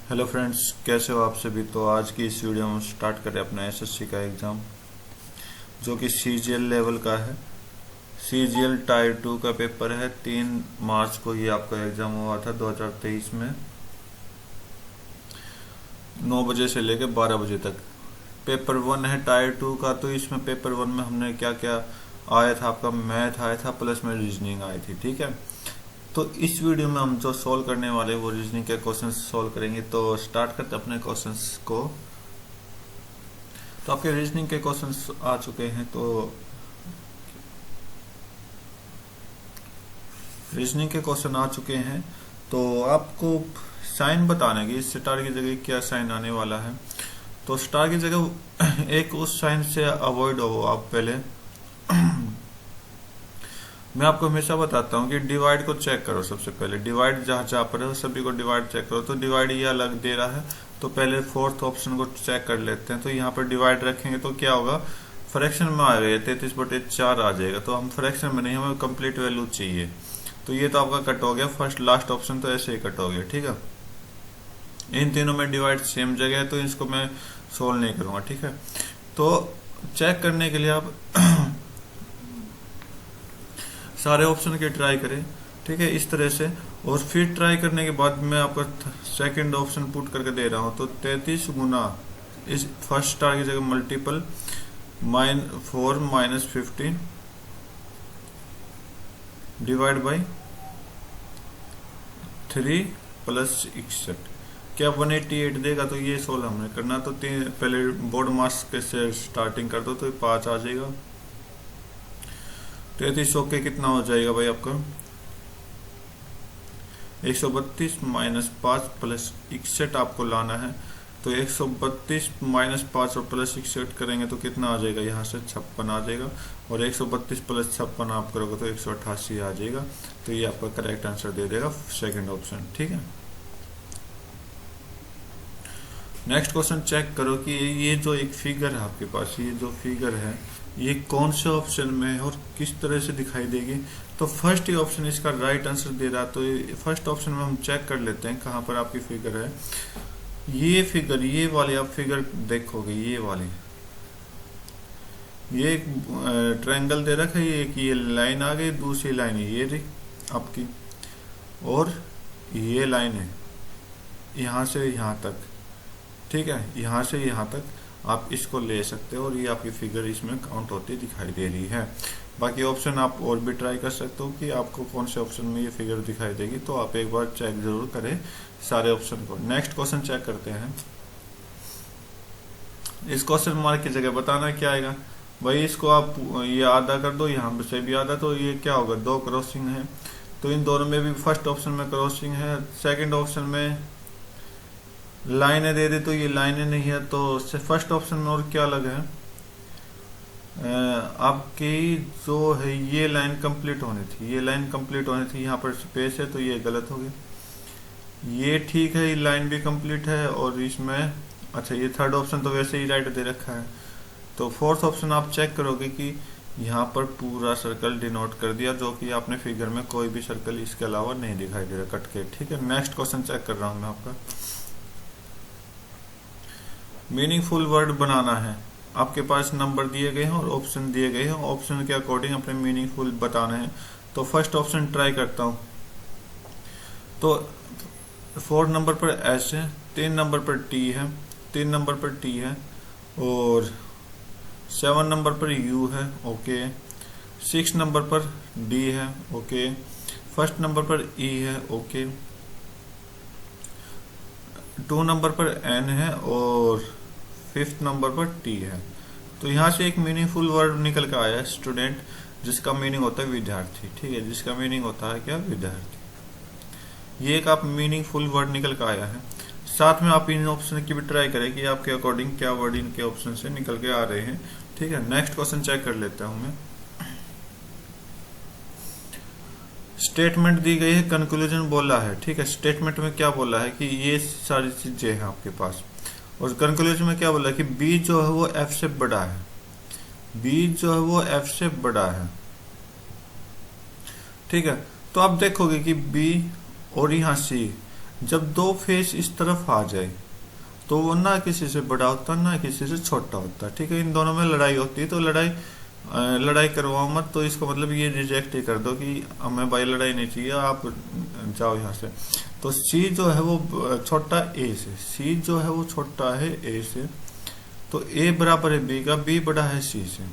Hello friends, कैसे हो आप सभी। तो आज की इस वीडियो में स्टार्ट करें अपना एसएससी का एग्ज़ाम जो कि सीजीएल लेवल का है। सीजीएल टायर 2 का पेपर है। 3 मार्च को ये आपका एग्ज़ाम हुआ था 2023 में, 9 बजे से लेकर 12 बजे तक। पेपर 1 है टायर 2 का। तो इसमें पेपर 1 में हमने क्या क्या आया था, आपका मैथ आया था प्लस में रीजनिंग आई थी। ठीक है, तो इस वीडियो में हम जो सॉल्व करने वाले वो रीजनिंग के क्वेश्चंस सॉल्व करेंगे। तो स्टार्ट करते अपने क्वेश्चंस को। तो आपके रीजनिंग के क्वेश्चंस आ चुके हैं। तो रीजनिंग के क्वेश्चन आ चुके हैं। तो आपको साइन बताने की, स्टार की जगह क्या साइन आने वाला है। तो स्टार की जगह एक उस साइन से अवॉइड हो आप पहले। मैं आपको हमेशा बताता हूँ कि डिवाइड को चेक करो। सबसे पहले डिवाइड जहाँ जहाँ पर है सभी को डिवाइड चेक करो। तो डिवाइड ये अलग दे रहा है, तो पहले फोर्थ ऑप्शन को चेक कर लेते हैं। तो यहाँ पर डिवाइड रखेंगे तो क्या होगा, फ्रैक्शन में आ गया 33/4 आ जाएगा। तो हम फ्रैक्शन में नहीं, हमें कंप्लीट वैल्यू चाहिए। तो ये तो आपका कट हो गया, फर्स्ट लास्ट ऑप्शन तो ऐसे ही कट हो गया। ठीक है, इन तीनों में डिवाइड सेम जगह है तो इसको मैं सोल्व नहीं करूंगा। ठीक है, तो चेक करने के लिए आप सारे ऑप्शन के ट्राई करें। ठीक है, इस तरह से। और फिर ट्राई करने के बाद मैं आपका सेकंड ऑप्शन पुट करके दे रहा हूं। तो 33 गुना इस फर्स्ट स्टार की जगह मल्टीपल 4 - 15 डिवाइड बाई 3 + 61 क्या 188 देगा। तो ये सोल्व हमने करना। तो पहले बोर्ड मार्क्स के से स्टार्टिंग कर दो तो 5 आ जाएगा। 33 के कितना हो जाएगा भाई आपका 132 - 5 + 61 आपको लाना है। तो 132 - 5 और + 61 करेंगे तो कितना आ जाएगा, यहाँ से 56 आ जाएगा। और 132 + 56 आप करोगे तो 188 आ जाएगा। तो ये आपका करेक्ट आंसर दे देगा सेकंड ऑप्शन। ठीक है, नेक्स्ट क्वेश्चन चेक करो कि ये जो एक फिगर है आपके पास, ये जो फिगर है ये कौन से ऑप्शन में है और किस तरह से दिखाई देगी। तो फर्स्ट ही ऑप्शन इसका राइट आंसर दे रहा है। तो फर्स्ट ऑप्शन में हम चेक कर लेते हैं कहाँ पर आपकी फिगर है। ये फिगर, ये वाली आप फिगर देखोगे, ये वाली, ये एक ट्रायंगल दे रखा है। ये एक ये लाइन आ गई, दूसरी लाइन ये रही आपकी, और ये लाइन है यहाँ से यहाँ तक। ठीक है, यहाँ से यहाँ तक आप इसको ले सकते हो और ये आपकी फिगर इसमें काउंट होती दिखाई दे रही है। बाकी ऑप्शन आप और भी ट्राई कर सकते हो कि आपको कौन से ऑप्शन में ये फिगर दिखाई देगी। तो आप एक बार चेक जरूर करें सारे ऑप्शन को। नेक्स्ट क्वेश्चन चेक करते हैं। इस क्वेश्चन मार्क की जगह बताना क्या आएगा भाई। इसको आप ये आधा कर दो, यहाँ से भी आधा। तो ये क्या होगा, 2 क्रॉसिंग है। तो इन दोनों में भी फर्स्ट ऑप्शन में क्रॉसिंग है, सेकेंड ऑप्शन में लाइनें दे दे तो ये लाइनें नहीं है। तो फर्स्ट ऑप्शन में और क्या अलग है, आपकी जो है ये लाइन कंप्लीट होनी थी, ये लाइन कंप्लीट होनी थी। यहाँ पर स्पेस है तो ये गलत हो गया। ये ठीक है, ये लाइन भी कंप्लीट है। और इसमें अच्छा, ये थर्ड ऑप्शन तो वैसे ही राइट दे रखा है। तो फोर्थ ऑप्शन आप चेक करोगे कि यहाँ पर पूरा सर्कल डिनोट कर दिया, जो कि आपने फिगर में कोई भी सर्कल इसके अलावा नहीं दिखाई दे रहा कट के। ठीक है, नेक्स्ट क्वेश्चन चेक कर रहा हूँ मैं आपका। मीनिंगफुल वर्ड बनाना है। आपके पास नंबर दिए गए हैं और ऑप्शन दिए गए हैं। ऑप्शन के अकॉर्डिंग अपने मीनिंगफुल बताना है। तो फर्स्ट ऑप्शन ट्राई करता हूं। तो 4 नंबर पर एस है, 3 नंबर पर टी है, 3 नंबर पर टी है, और 7 नंबर पर यू है। ओके, 6 नंबर पर डी है। ओके, फर्स्ट नंबर पर ई है। ओके, 2 नंबर पर एन है और 5th नंबर पर टी है। तो यहाँ से एक मीनिंगफुल वर्ड निकल कर आया है स्टूडेंट, जिसका मीनिंग होता है विद्यार्थी। ठीक है, जिसका मीनिंग होता है क्या, विद्यार्थी। ये एक आप मीनिंगफुल वर्ड निकल कर आया है। साथ में आप इन ऑप्शन की भी ट्राई करें कि आपके अकॉर्डिंग क्या वर्ड इनके ऑप्शन से निकल के आ रहे हैं। ठीक है, नेक्स्ट क्वेश्चन चेक कर लेता हूं मैं। स्टेटमेंट दी गई है, कंक्लूजन बोला है। ठीक है, स्टेटमेंट में क्या बोला है कि ये सारी चीजें हैं आपके पास, और कंक्लूजन में क्या बोला है कि बी जो है वो एफ से बड़ा है। बी जो है वो एफ से बड़ा है। ठीक है, तो आप देखोगे कि बी और यहाँ सी जब दो फेस इस तरफ आ जाए तो वो ना किसी से बड़ा होता ना किसी से छोटा होता, ठीक है। इन दोनों में लड़ाई होती है तो लड़ाई करवाओ मत, तो इसका मतलब ये रिजेक्ट ही कर दो कि हमें भाई लड़ाई नहीं चाहिए, आप जाओ यहाँ से। तो सी जो है वो छोटा ए से, सी जो है वो छोटा है ए से, तो ए बराबर है बी का, बी बड़ा है सी से।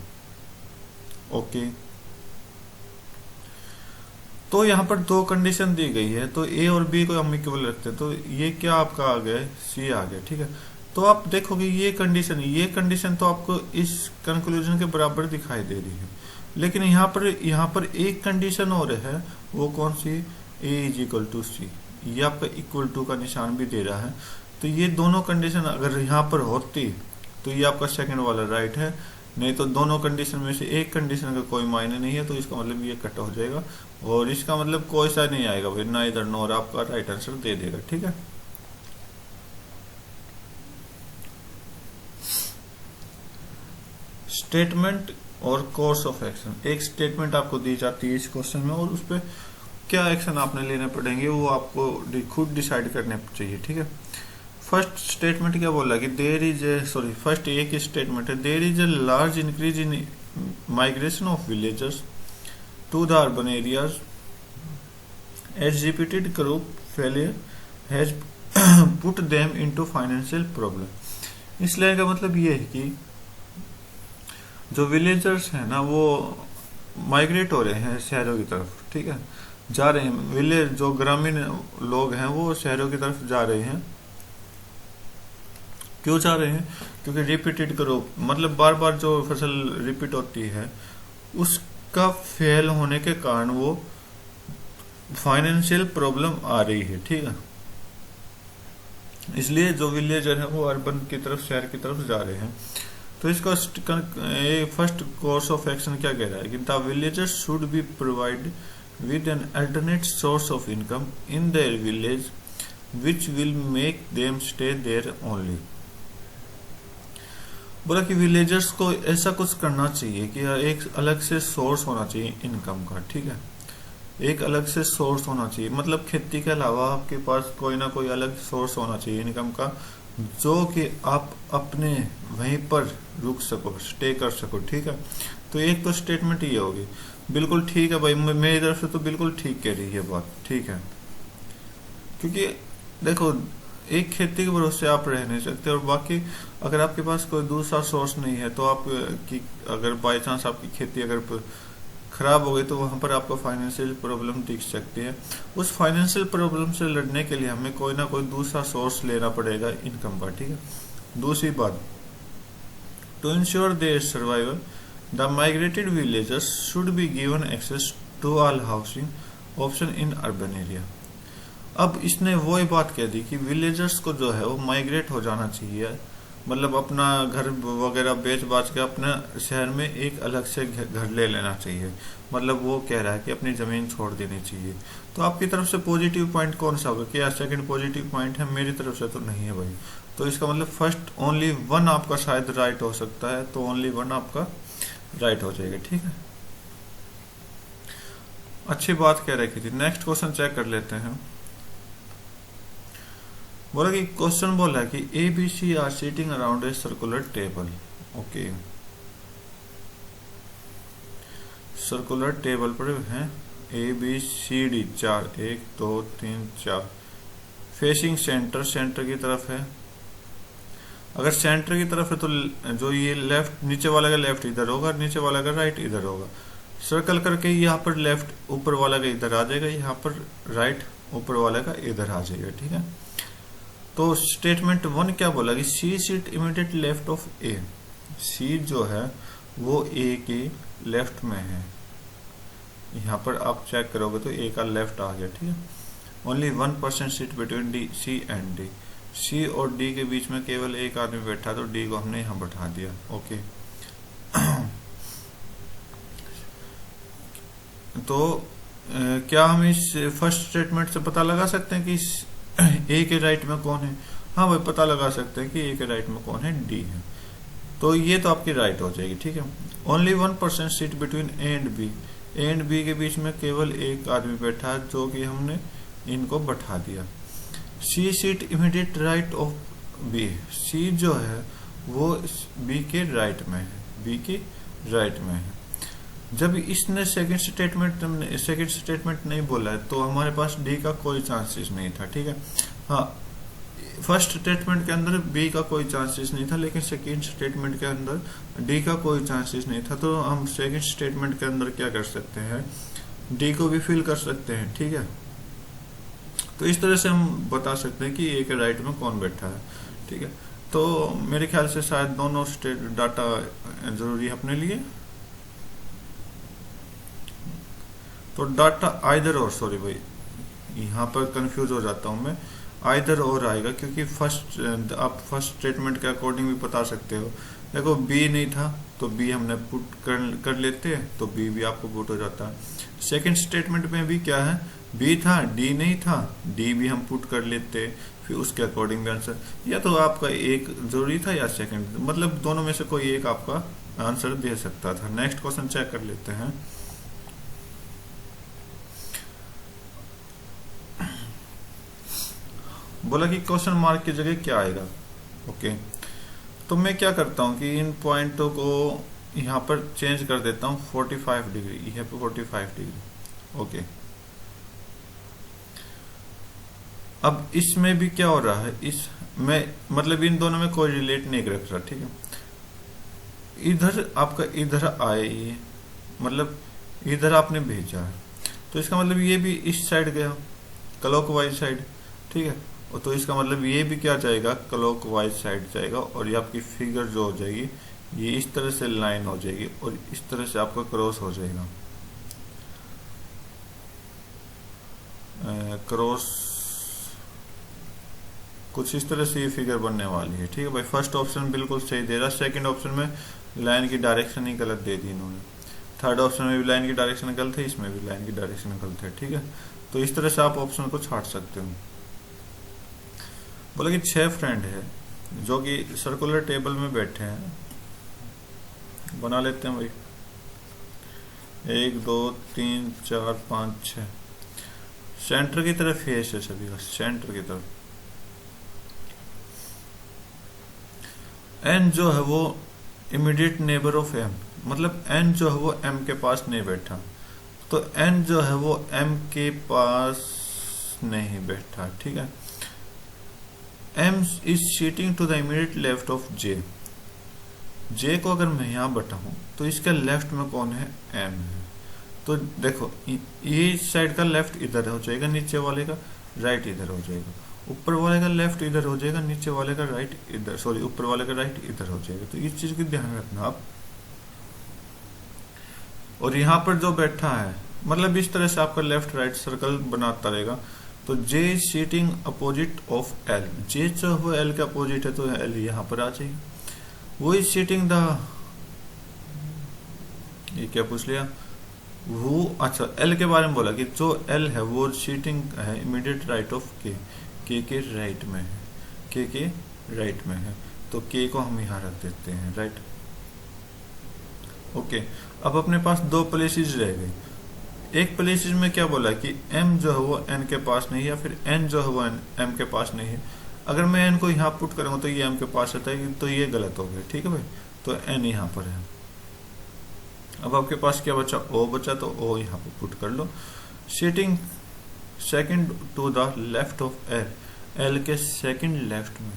ओके, तो यहाँ पर दो कंडीशन दी गई है, तो ए और बी को हम इक्वल रखते हैं, तो ये क्या आपका आ गया, सी आ गया, ठीक है। तो आप देखोगे ये कंडीशन तो आपको इस कंक्लूजन के बराबर दिखाई दे रही है, लेकिन यहाँ पर एक कंडीशन और है, वो कौन सी, ए इज इक्वल टू सी, ये आपका इक्वल टू का निशान भी दे रहा है। तो ये दोनों कंडीशन अगर यहाँ पर होती तो ये आपका सेकंड वाला राइट है, नहीं तो दोनों कंडीशन में से एक कंडीशन का कोई मायने नहीं है, तो इसका मतलब ये कट हो जाएगा, और इसका मतलब कोई सा नहीं आएगा भाई, ना इधर नोर आपका राइट आंसर दे देगा, ठीक है। स्टेटमेंट और कोर्स ऑफ एक्शन, एक स्टेटमेंट आपको दी जाती है इस क्वेश्चन में, और उस पर क्या एक्शन आपने लेने पड़ेंगे वो आपको खुद डिसाइड करने चाहिए, ठीक है। फर्स्ट स्टेटमेंट क्या बोला कि फर्स्ट एक स्टेटमेंट है, there is a large increase in migration of villagers to the urban areas as repeated crop failure has put them into financial problem. इस लाइन का मतलब ये है कि जो विलेजर्स हैं ना वो माइग्रेट हो रहे हैं शहरों की तरफ, ठीक है, जा रहे हैं, विलेज जो ग्रामीण लोग हैं वो शहरों की तरफ जा रहे हैं। क्यों जा रहे हैं, क्योंकि रिपीटेड क्रॉप मतलब बार बार जो फसल रिपीट होती है उसका फेल होने के कारण वो फाइनेंशियल प्रॉब्लम आ रही है, ठीक है। इसलिए जो विलेजर है वो अर्बन की तरफ, शहर की तरफ जा रहे हैं। तो इसका फर्स्ट कोर्स ऑफ एक्शन क्या कह रहा है कि the villagers should be provide with an alternate source of income in their village which will make them stay there only. बोला कि विलेजर्स को ऐसा कुछ करना चाहिए कि एक अलग से सोर्स होना चाहिए इनकम का, ठीक है, एक अलग से सोर्स होना चाहिए, मतलब खेती के अलावा आपके पास कोई ना कोई अलग सोर्स होना चाहिए इनकम का, जो कि आप अपने वहीं पर रुक सको, स्टे कर सको, ठीक है। तो एक तो स्टेटमेंट ये होगी, बिल्कुल ठीक है भाई, मेरी तरफ से तो बिल्कुल ठीक कह रही है बात, ठीक है, क्योंकि देखो एक खेती के भरोसे आप रह नहीं सकते, और बाकी अगर आपके पास कोई दूसरा सोर्स नहीं है तो आप की अगर बाय चांस आपकी खेती अगर खराब हो गई तो वहां पर आपको फाइनेंशियल प्रॉब्लम दिख सकती है। उस फाइनेंशियल प्रॉब्लम से लड़ने के लिए हमें कोई ना कोई दूसरा सोर्स लेना पड़ेगा इनकम का, ठीक है। दूसरी बात, to ensure their survival the migrated villagers should be given access to all housing option in urban area. अब इसने वही बात कह दी कि विलेजर्स को जो है वो माइग्रेट हो जाना चाहिए, मतलब अपना घर वगैरह बेच बाच के अपने शहर में एक अलग से घर ले लेना चाहिए, मतलब वो कह रहा है कि अपनी जमीन छोड़ देनी चाहिए। तो आपकी तरफ से पॉजिटिव पॉइंट कौन सा होगा, क्या सेकंड पॉजिटिव पॉइंट है, मेरी तरफ से तो नहीं है भाई। तो इसका मतलब फर्स्ट ओनली वन आपका शायद राइट हो सकता है, तो ओनली वन आपका राइट हो जाएगा, ठीक है। अच्छी बात कह रखी थी। नेक्स्ट क्वेश्चन चेक कर लेते हैं। बोला कि क्वेश्चन बोला कि A B C are sitting around a circular table. Okay, circular table पर हैं ए बी सी डी, चार, 1 2 3 4, फेसिंग सेंटर, सेंटर की तरफ है। अगर सेंटर की तरफ है तो जो ये लेफ्ट, नीचे वाला का लेफ्ट इधर होगा, नीचे वाला का राइट इधर होगा। सर्कल करके यहाँ पर लेफ्ट ऊपर वाला का इधर आ जाएगा, यहाँ पर राइट ऊपर वाला का इधर आ जाएगा, ठीक है। तो स्टेटमेंट 1 क्या बोला कि सी सीट इमीडिएट लेफ्ट ऑफ ए, सी जो है वो ए के लेफ्ट में है। यहाँ पर आप चेक करोगे तो ए का लेफ्ट आ गया, ठीक है। Only 1% seat between D C and D, C और डी के बीच में केवल एक आदमी बैठा, तो डी को हमने यहाँ बैठा दिया। ओके तो क्या हम इस फर्स्ट स्टेटमेंट से पता लगा सकते हैं कि ए के राइट में कौन है? हाँ भाई, पता लगा सकते हैं कि ए के राइट में कौन है, डी है। तो ये तो आपकी राइट हो जाएगी, ठीक है। Only 1% seat between A and B, A and B के बीच में केवल एक आदमी बैठा है, जो कि हमने इनको बैठा दिया। C sit immediate right of B, C जो है वो बी के राइट में है, बी के राइट में है। जब इसने सेकंड स्टेटमेंट नहीं बोला है तो हमारे पास डी का कोई चांसेस नहीं था, ठीक है। हाँ, फर्स्ट स्टेटमेंट के अंदर बी का कोई चांसेस नहीं था, लेकिन सेकंड स्टेटमेंट के अंदर डी का कोई चांसेस नहीं था। तो हम सेकंड स्टेटमेंट के अंदर क्या कर सकते हैं, डी को भी फिल कर सकते हैं, ठीक है। तो इस तरह से हम बता सकते हैं कि ए के राइट में कौन बैठा है, ठीक है। तो मेरे ख्याल से शायद दोनों स्टेट डाटा जरूरी है अपने लिए। तो डाटा आइदर और, सॉरी भाई यहाँ पर कंफ्यूज हो जाता हूं मैं, आइदर और आएगा, क्योंकि आप फर्स्ट स्टेटमेंट के अकॉर्डिंग भी बता सकते हो। देखो बी नहीं था तो बी हमने पुट कर लेते हैं, तो बी भी आपको पुट हो जाता है। सेकंड स्टेटमेंट में भी क्या है, बी था, डी नहीं था, डी भी हम पुट कर लेते, फिर उसके अकॉर्डिंग भी आंसर। या तो आपका एक जरूरी था या सेकंड, मतलब दोनों में से कोई एक आपका आंसर दे सकता था। नेक्स्ट क्वेश्चन चेक कर लेते हैं। बोला कि क्वेश्चन मार्क की जगह क्या आएगा, ओके। तो मैं क्या करता हूं कि इन पॉइंटों को यहाँ पर चेंज कर देता हूं 45 डिग्री, यहाँ पे 45 डिग्री, ओके। अब इसमें भी क्या हो रहा है, इसमें मतलब इन दोनों में कोई रिलेट नहीं रख रहा, ठीक है। इधर आपका इधर आए, ये मतलब इधर आपने भेजा है, तो इसका मतलब ये भी इस साइड गया, क्लॉकवाइज साइड, ठीक है। और तो इसका मतलब ये भी क्या जाएगा, क्लॉकवाइज साइड जाएगा। और ये आपकी फिगर जो हो जाएगी ये इस तरह से लाइन हो जाएगी और इस तरह से आपका क्रॉस हो जाएगा, क्रॉस कुछ इस तरह से ये फिगर बनने वाली है, ठीक है भाई। फर्स्ट ऑप्शन बिल्कुल सही दे रहा, सेकंड ऑप्शन में लाइन की डायरेक्शन ही गलत दे दी इन्होंने, थर्ड ऑप्शन में भी लाइन की डायरेक्शन गलत है, इसमें भी लाइन की डायरेक्शन गलत है, ठीक है। तो इस तरह से आप ऑप्शन को छाट सकते हो। बोला कि 6 फ्रेंड है जो कि सर्कुलर टेबल में बैठे हैं, बना लेते हैं भाई, 1 2 3 4 5 6, सेंटर की तरफ फेस है सभी का, सेंटर की तरफ। एन जो है वो इमीडिएट नेबर ऑफ एम, मतलब एन जो है वो एम के पास नहीं बैठा, तो एन जो है वो एम के पास नहीं बैठा, ठीक है। M is sitting to the immediate left of J, J को अगर मैं यहाँ बैठाऊं तो इसके लेफ्ट में कौन है, M है। तो देखो ये साइड का लेफ्ट इधर हो जाएगा, नीचे वाले का राइट इधर हो जाएगा, ऊपर वाले का लेफ्ट इधर हो जाएगा, नीचे वाले का राइट इधर, सॉरी ऊपर वाले का राइट इधर हो जाएगा। तो इस चीज की ध्यान रखना आप। और यहाँ पर जो बैठा है मतलब इस तरह से आपका लेफ्ट राइट सर्कल बनाता रहेगा। तो J seating opposite of L, J जो वो L के अपोजिट है तो L यहाँ पर आ जाएगी। वो इज सीटिंग द, ये क्या पूछ लिया वो, अच्छा L के बारे में बोला कि जो L है वो सीटिंग है इमीडिएट राइट ऑफ K के राइट में है, K के राइट में है, तो K को हम यहाँ रख देते हैं, राइट, ओके। अब अपने पास 2 प्लेसेस रह गई। एक प्लेसेस में क्या बोला कि M जो है वो N के पास नहीं है, या फिर N जो है वो M के पास नहीं है। अगर मैं N को यहाँ पुट करूंगा तो ये M के पास आता है, तो ये गलत हो गया, ठीक है भाई। तो N यहाँ पर है। अब आपके पास क्या बचा, O बचा, तो O यहाँ पर पुट कर लो। Sitting second to the left of L, L के सेकंड लेफ्ट में,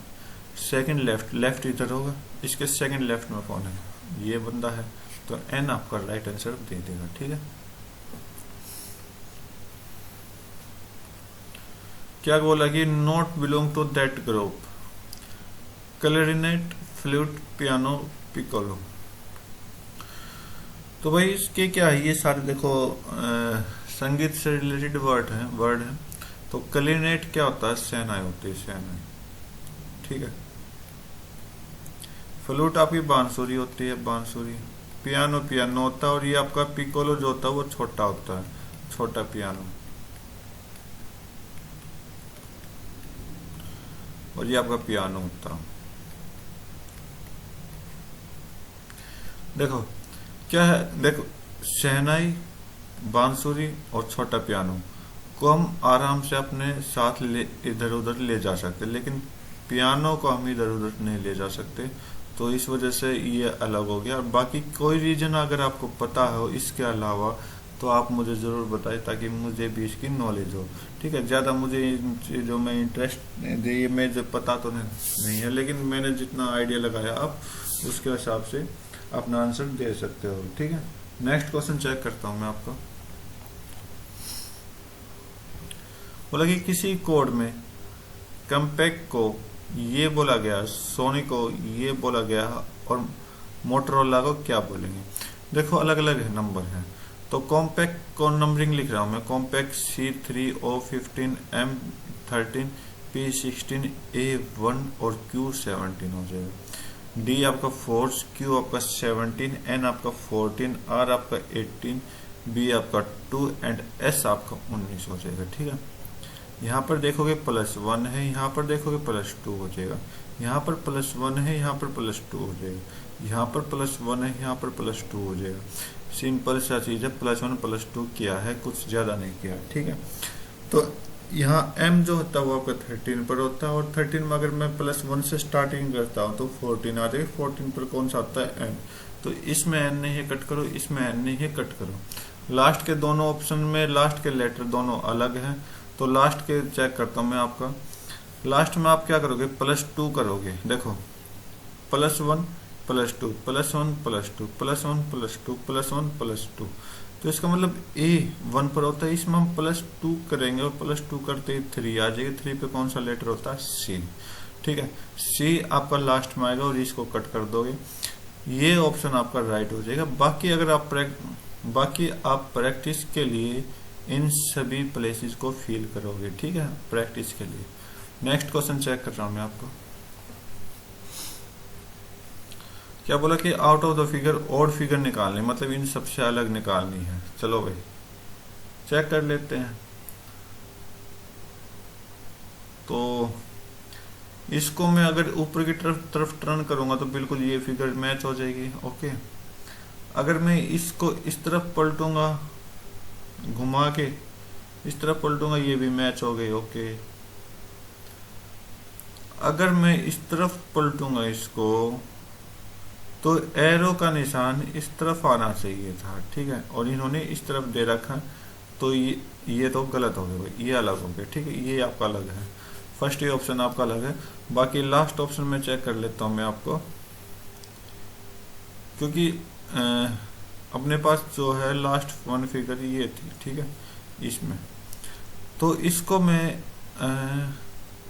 सेकंड लेफ्ट इधर होगा, इसके सेकंड लेफ्ट में कौन है, ये बंदा है। तो N आपका राइट आंसर दे देगा, ठीक है। क्या बोला कि not belong to that group, clarinet, flute, piano, piccolo. तो भाई इसके क्या है, ये सारे देखो संगीत से रिलेटेड वर्ड है। तो क्लैरिनेट क्या होता है, शहनाई होती है, शहनाई, ठीक है। फ्लूट आपकी बांसुरी होती है, बांसुरी। पियानो होता है, और ये आपका पिकोलो जो होता है वो छोटा होता है, छोटा पियानो। और ये आपका पियानो होता है। देखो क्या है, देखो शहनाई, बांसुरी और छोटा पियानो, को हम आराम से अपने साथ ले इधर उधर ले जा सकते, लेकिन पियानो को हम इधर उधर नहीं ले जा सकते। तो इस वजह से ये अलग हो गया। और बाकी कोई रीजन अगर आपको पता हो इसके अलावा तो आप मुझे ज़रूर बताएं, ताकि मुझे भी इसकी नॉलेज हो। ठीक है, ज़्यादा मुझे इन चीज़ों में इंटरेस्ट ये मैं जो पता तो नहीं है, लेकिन मैंने जितना आइडिया लगाया आप उसके हिसाब से अपना आंसर दे सकते हो। ठीक है, नेक्स्ट क्वेश्चन चेक करता हूँ मैं आपका। बोला कि किसी कोड में कम्पेक्ट को ये बोला गया, सोनी को ये बोला गया और मोटरोला को क्या बोलेंगे। देखो अलग अलग नंबर है, तो कॉम्पैक्ट को नंबरिंग लिख रहा हूं मैं। Compact C3O15 M13 P16 A1 और Q17 हो जाएगा। D आपका 4, Q आपका 17, N आपका 14, R आपका 18, B आपका 2 एंड S आपका 19 हो जाएगा। ठीक है, यहाँ पर देखोगे +1 है, यहाँ पर देखोगे +2 हो जाएगा, यहाँ पर +1 है, यहाँ पर +2 हो जाएगा, यहाँ पर +1 है, यहाँ पर +2 हो जाएगा। सिंपल सा चीज़ है, +1 +2 किया है, कुछ ज़्यादा नहीं किया। ठीक है, तो यहाँ M जो होता है वो आपका 13 पर होता है, और 13 में अगर मैं +1 से स्टार्टिंग करता हूँ तो 14 आ जाएगा। 14 पर कौन सा आता है N, तो इसमें N नहीं है कट करो, इसमें N नहीं है कट करो। लास्ट के दोनों ऑप्शन में लास्ट के लेटर दोनों अलग हैं, तो लास्ट के चेक करता हूँ मैं आपका। लास्ट में आप क्या करोगे, +2 करोगे। देखो +1 +2 +1 +2 +1 +2 +1 +2, तो इसका मतलब A 1 पर होता है, इसमें हम +2 करेंगे और +2 करते ही 3 आ जाएगा। 3 पे कौन सा लेटर होता है, C। ठीक है, C आपका लास्ट में आएगा और इसको कट कर दोगे, ये ऑप्शन आपका राइट हो जाएगा। बाकी आप प्रैक्टिस के लिए इन सभी प्लेसेस को फील करोगे। ठीक है, प्रैक्टिस के लिए। नेक्स्ट क्वेश्चन चेक कर रहा हूं मैं आपको। क्या बोला कि out of the figure odd figure निकालनी, मतलब इन सबसे अलग निकालनी है। चलो भाई चेक कर लेते हैं। तो इसको मैं अगर ऊपर की तरफ टर्न करूंगा तो बिल्कुल ये फिगर मैच हो जाएगी। ओके, अगर मैं इसको इस तरफ पलटूंगा, घुमा के इस तरफ पलटूंगा, ये भी मैच हो गई। ओके, अगर मैं इस तरफ पलटूंगा इसको तो एरो का निशान इस तरफ आना चाहिए था। ठीक है, और इन्होंने इस तरफ दे रखा, तो ये तो गलत हो गया, ये अलग हो गया। ठीक है, ये आपका अलग है, फर्स्ट ये ऑप्शन आपका अलग है। बाकी लास्ट ऑप्शन में चेक कर लेता हूं मैं आपको, क्योंकि अपने पास जो है लास्ट 1 फिगर ये थी। ठीक है, इसमें तो इसको मैं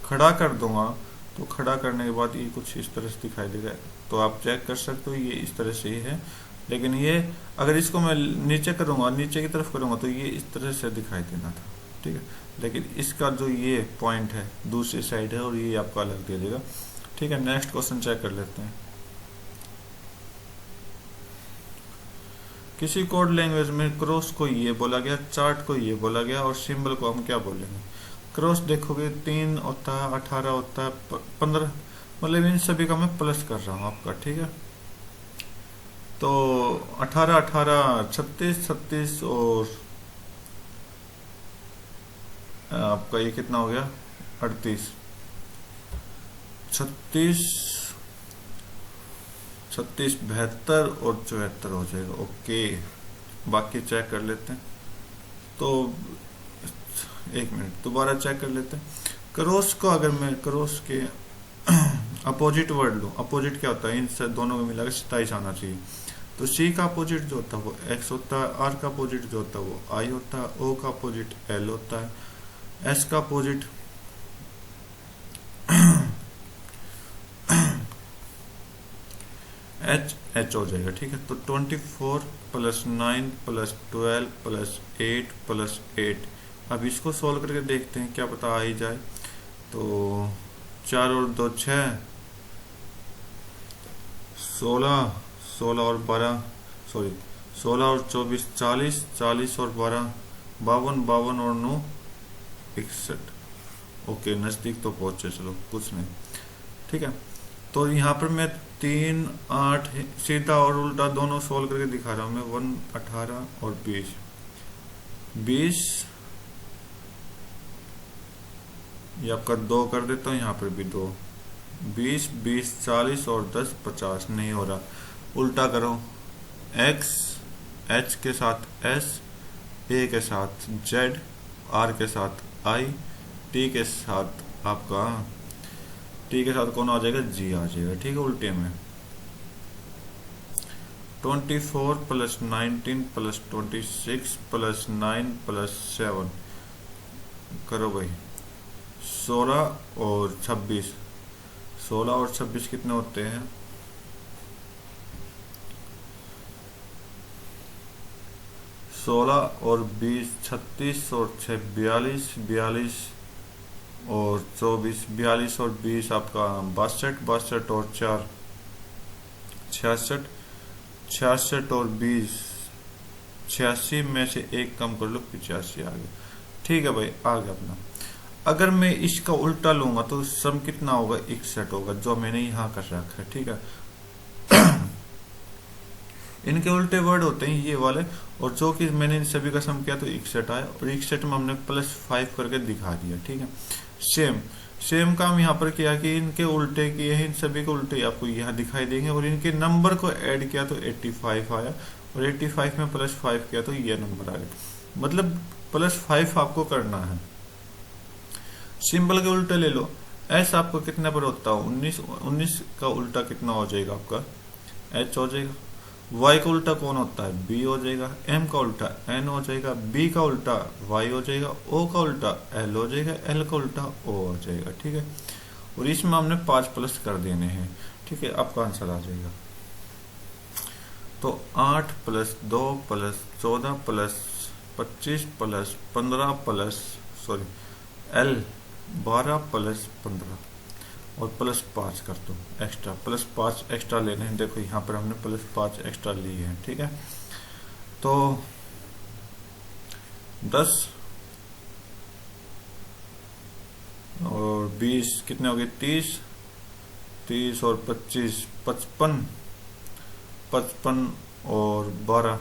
खड़ा कर दूंगा, तो खड़ा करने के बाद ये कुछ इस तरह से दिखाई देगा, तो आप चेक कर सकते हो ये इस तरह से ही है। लेकिन ये अगर इसको मैं नीचे करूंगा, नीचे की तरफ करूंगा, तो ये इस तरह से दिखाई देना था। ठीक है, लेकिन इसका जो ये पॉइंट है दूसरी साइड है और ये आपका अलग दे देगा। ठीक है, नेक्स्ट क्वेश्चन चेक कर लेते हैं। किसी कोड लैंग्वेज में क्रॉस को ये बोला गया, चार्ट को ये बोला गया, और सिंबल को हम क्या बोलेंगे। क्रॉस देखोगे 3 होता है, 18 होता है, 15, मतलब इन सभी का मैं प्लस कर रहा हूँ आपका। ठीक है, तो 18 18 36 36 और आपका ये कितना हो गया, 38 36 36 72 और 74 हो जाएगा। ओके, बाकी चेक कर लेते हैं। तो 1 मिनट दोबारा चेक कर लेते हैं। क्रॉस को अगर मैं क्रॉस के अपोजिट वर्ड लूँ, अपोजिट क्या होता है, इन से दोनों को मिलाकर 27 आना चाहिए। तो C का अपोजिट जो होता है वो X होता है, R का अपोजिट जो होता है वो I होता है, O का अपोजिट L होता है, S का अपोजिट H हो जाएगा। ठीक है, तो 24 + 9 + 12 + 8 + 8। अब इसको सॉल्व करके देखते हैं, क्या पता आ ही जाए। तो 4 और 2 6, 16 16 और 12 सॉरी 16 और 24 40 40 और 12 52 52 और 9 61। ओके, नजदीक तो पहुंचे, चलो कुछ नहीं। ठीक है, तो यहाँ पर मैं 3 8 सीधा और उल्टा दोनों सोल्व करके दिखा रहा हूँ मैं। 1 18 और 20 20 ये आपका 2 कर देता हूँ, यहाँ पर भी 2, 20 20 40 और 10 50, नहीं हो रहा। उल्टा करो, x h के साथ s, a के साथ z, r के साथ i, t के साथ आपका t के साथ कौन आ जाएगा, g आ जाएगा। ठीक है, उल्टे में 24 प्लस 19 प्लस 26 प्लस 9 प्लस 7 करो भाई, 16 और 26, 16 और 26 कितने होते हैं, 16 और 20 36 और 6 42, 42 और 24, 42 और 20 आपका 62, 62 और 4 66, 66 और 20 86 में से एक कम कर लो, 85 आ गया। ठीक है भाई, आ गया अपना। अगर मैं इसका उल्टा लूंगा तो सम कितना होगा, 61 होगा, जो मैंने यहाँ कर रखा है। ठीक है, इनके उल्टे वर्ड होते हैं ये वाले, और जो कि मैंने सभी का सम किया तो 61 आया, और 61 में हमने +5 करके दिखा दिया। ठीक है, सेम काम यहाँ पर किया कि इनके उल्टे किए हैं, इन सभी के उल्टे आपको यहाँ दिखाई देंगे, और इनके नंबर को ऐड किया तो 85 आया, और 85 में +5 किया तो ये नंबर आ गया। मतलब +5 आपको करना है। सिंबल के उल्टे ले लो, एस आपको कितने पर होता है, 19, 19 का उल्टा कितना हो जाएगा आपका, एच हो जाएगा। वाई का उल्टा कौन होता है, बी हो जाएगा। एम का उल्टा एन हो जाएगा। बी का उल्टा वाई हो जाएगा। ओ का उल्टा एल हो जाएगा। एल का उल्टा ओ हो जाएगा। ठीक है, और इसमें हमने 5 प्लस कर देने हैं। ठीक है, आपका आंसर आ जाएगा। तो 8 plus 2 plus 14 plus 25 plus 15 plus L 12 plus 15 और +5 कर दो एक्स्ट्रा, +5 एक्स्ट्रा लेने हैं। देखो यहाँ पर हमने +5 एक्स्ट्रा लिए हैं। ठीक है, तो 10 और 20 कितने हो गए, 30, 30 और 25 55, 55 और 12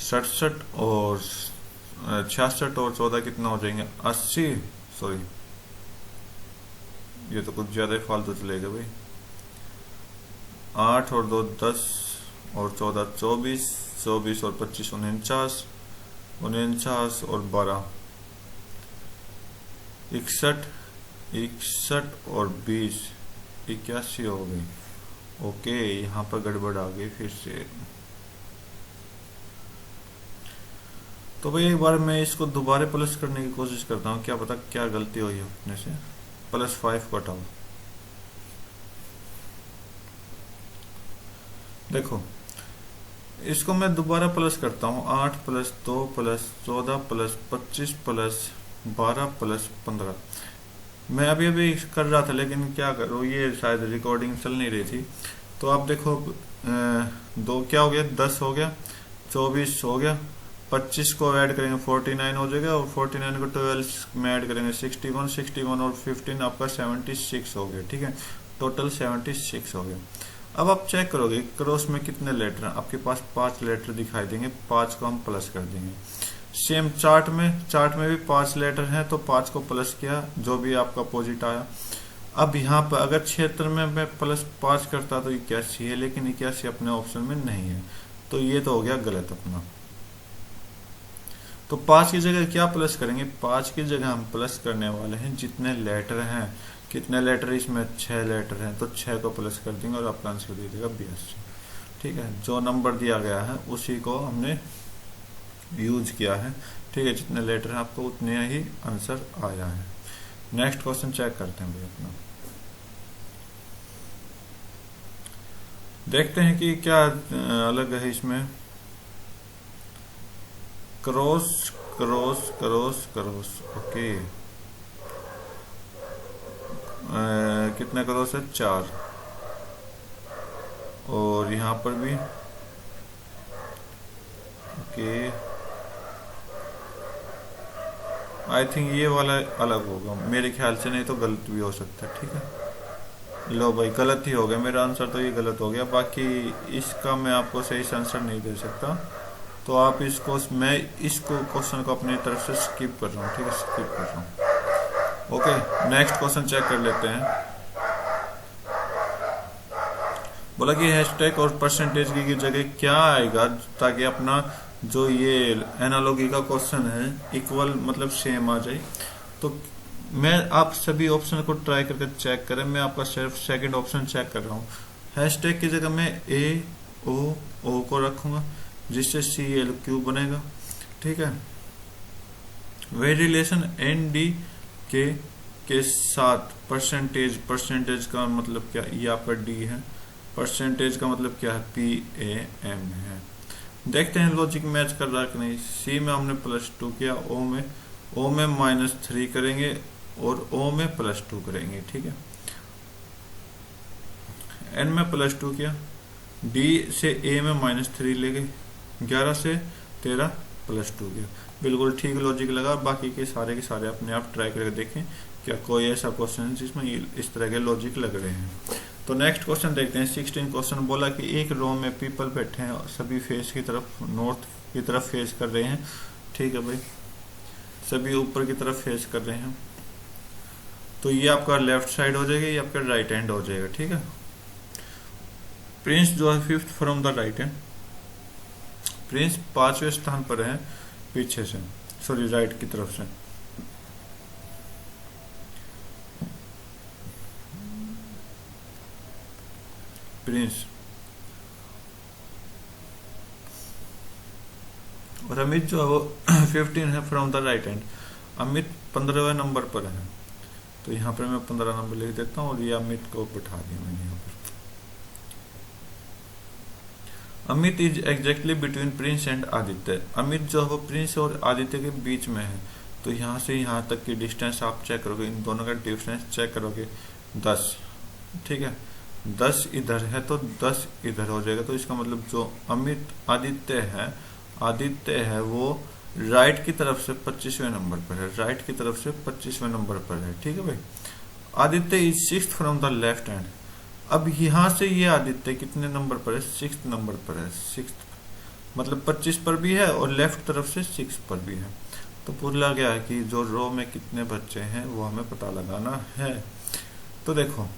67 और 66 और 14 कितना हो जाएंगे, 80। सॉरी, ये तो कुछ ज्यादा ही फालतू चलेगा भाई। 8 और 2 10 और 14 24, 24 और 25 49, 49 और 12 61, 61 और 20 81 हो गई। ओके, यहाँ पर गड़बड़ आ गई फिर से। तो भाई एक बार मैं इसको दोबारा प्लस करने की कोशिश करता हूँ, क्या पता क्या गलती हुई है अपने से। +5 को हटाओ, देखो इसको मैं दोबारा प्लस करता हूँ। 8 plus 2 plus 14 plus 25 plus 12 plus 15। मैं अभी अभी कर रहा था, लेकिन क्या करूँ, ये शायद रिकॉर्डिंग चल नहीं रही थी। तो आप देखो, 2 क्या हो गया, 10 हो गया, 24 हो गया, 25 को ऐड करेंगे 49 हो जाएगा, और 49 को 12 में ऐड करेंगे 61, 61 और 15 आपका 76 हो गया। ठीक है, टोटल 76 हो गया। अब आप चेक करोगे क्रॉस में कितने लेटर हैं, आपके पास 5 लेटर दिखाई देंगे, 5 को हम प्लस कर देंगे। सेम चार्ट में भी 5 लेटर हैं, तो 5 को प्लस किया, जो भी आपका अपोजिट आया। अब यहाँ पर अगर क्षेत्र में मैं +5 करता तो 81 है, लेकिन 81 अपने ऑप्शन में नहीं है, तो ये तो हो गया गलत अपना। तो 5 की जगह क्या प्लस करेंगे, 5 की जगह हम प्लस करने वाले हैं जितने लेटर हैं। कितने लेटर, इसमें 6 लेटर हैं, तो 6 को प्लस कर देंगे और आपका आंसर दे देगा 82। ठीक है, जो नंबर दिया गया है उसी को हमने यूज किया है। ठीक है, जितने लेटर हैं आपको उतने ही आंसर आया है। नेक्स्ट क्वेश्चन चेक करते हैं भाई अपना, देखते हैं कि क्या अलग है इसमें। Cross cross cross cross, okay. कितने क्रॉस है, 4, और यहाँ पर भी ओके। आई थिंक ये वाला अलग होगा मेरे ख्याल से, नहीं तो गलत भी हो सकता है। ठीक है, लो भाई गलत ही हो गया मेरा आंसर, तो ये गलत हो गया। बाकी इसका मैं आपको सही आंसर नहीं दे सकता, तो आप इसको, मैं इसको क्वेश्चन को अपनी तरफ से स्किप कर रहा हूँ, ठीक है, स्किप कर रहा हूँ। ओके, नेक्स्ट क्वेश्चन चेक कर लेते हैं। बोला कि हैशटैग और परसेंटेज की जगह क्या आएगा ताकि अपना जो ये एनालॉगी का क्वेश्चन है इक्वल मतलब सेम आ जाए। तो मैं आप सभी ऑप्शन को ट्राई करके चेक करें, मैं आपका सिर्फ सेकंड ऑप्शन चेक कर रहा हूँ। हैशटैग की जगह मैं ए ओ को रखूंगा जिससे CLQ बनेगा, ठीक है। वे रिलेशन ND के साथ परसेंटेज का मतलब क्या, ये आपका D है, परसेंटेज का मतलब क्या है PAM है। देखते हैं लॉजिक मैच कर रहा है कि नहीं। C में हमने +2 किया, O में -3 करेंगे और O में +2 करेंगे, ठीक है। N में +2 किया, D से A में -3 ले गए, 11 से 13 +2 किया। बिल्कुल ठीक लॉजिक लगा। बाकी के सारे अपने आप ट्राई करके देखें क्या कोई ऐसा क्वेश्चन है जिसमें इस तरह के लॉजिक लग रहे हैं। तो नेक्स्ट क्वेश्चन देखते हैं। 16 क्वेश्चन बोला कि एक रो में पीपल बैठे हैं और सभी फेस की तरफ, नॉर्थ की तरफ फेस कर रहे हैं, ठीक है भाई, सभी ऊपर की तरफ फेस कर रहे हैं। तो ये आपका लेफ्ट साइड हो जाएगा, ये आपका राइट हैंड हो जाएगा, ठीक है। प्रिंस जो है 5th from the right hand, Prince 5वें स्थान पर है पीछे से, सॉरी राइट की तरफ से। प्रिंस और अमित जो है वो 15 है from the right hand. Amit 15वें नंबर पर है, तो यहाँ पर मैं 15 नंबर लिख देता हूँ और ये अमित को बैठा दिया मैंने यहाँ पर। Amit is exactly between Prince and Aditya. Amit जो है वो प्रिंस और आदित्य के बीच में है। तो यहाँ से यहाँ तक की डिस्टेंस आप चेक करोगे, इन दोनों का डिफरेंस चेक करोगे 10, ठीक है। 10 इधर है तो 10 इधर हो जाएगा। तो इसका मतलब जो अमित आदित्य है वो राइट की तरफ से 25वें नंबर पर है, राइट की तरफ से 25वें नंबर पर है, ठीक है भाई। Aditya is 6th from the left hand. अब यहाँ से ये आदित्य कितने नंबर पर है, 6th नंबर पर है, 6th मतलब 25 पर भी है और लेफ्ट तरफ से 6 पर भी है। तो बोला गया है कि जो रो में कितने बच्चे हैं वो हमें पता लगाना है। तो देखो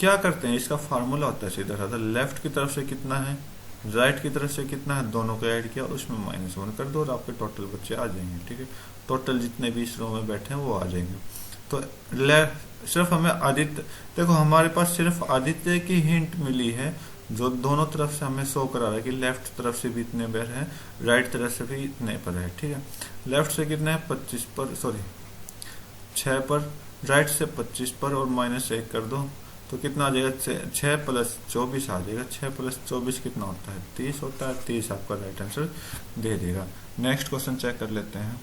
क्या करते हैं, इसका फार्मूला होता है सीधा साधा, लेफ्ट की तरफ से कितना है, राइट की तरफ से कितना है, दोनों को ऐड किया, उसमें -1 कर दो और आपके टोटल बच्चे आ जाएंगे, ठीक है। टोटल जितने भी इस रो में बैठे हैं वो आ जाएंगे। तो सिर्फ हमें आदित्य, देखो हमारे पास सिर्फ आदित्य की हिंट मिली है जो दोनों तरफ से हमें शो करा रहा है कि लेफ्ट तरफ से भी इतने पर है, राइट तरफ से भी इतने पर है, ठीक है। लेफ्ट से कितने है 25 पर, सॉरी 6 पर, राइट से 25 पर और -1 कर दो तो कितना आ जाएगा, 6 + 24 आ जाएगा। 6 + 24 कितना होता है, 30 होता है। 30 आपका राइट आंसर दे देगा। नेक्स्ट क्वेश्चन चेक कर लेते हैं।